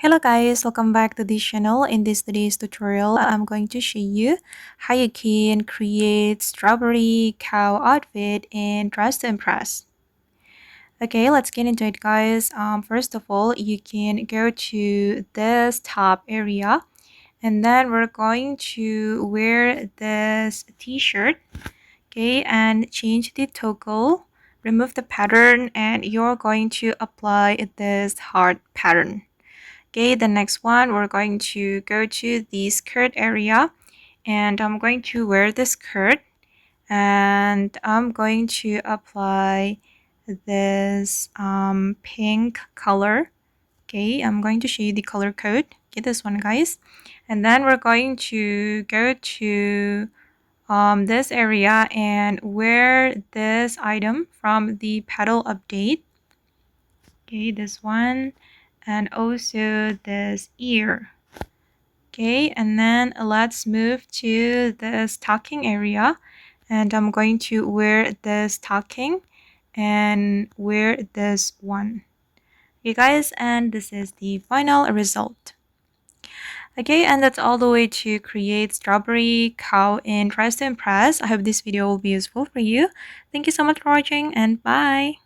Hello guys, welcome back to this channel. In today's tutorial, I'm going to show you how you can create strawberry cow outfit in Dress to Impress. Okay, let's get into it guys. First of all, you can go to this top area and then we're going to wear this t-shirt. Okay, and change the toggle, remove the pattern, and you're going to apply this heart pattern. Okay, the next one, we're going to go to the skirt area and I'm going to wear the skirt and I'm going to apply this pink color. Okay, I'm going to show you the color code. Okay, this one guys. And then we're going to go to this area and wear this item from the petal update. Okay, this one, and also this ear. Okay, and then let's move to the stocking area, and I'm going to wear the stocking and wear this one. Okay guys, and this is the final result. Okay, and that's all the way to create strawberry cow in Dress to Impress. I hope this video will be useful for you. Thank you so much for watching and bye.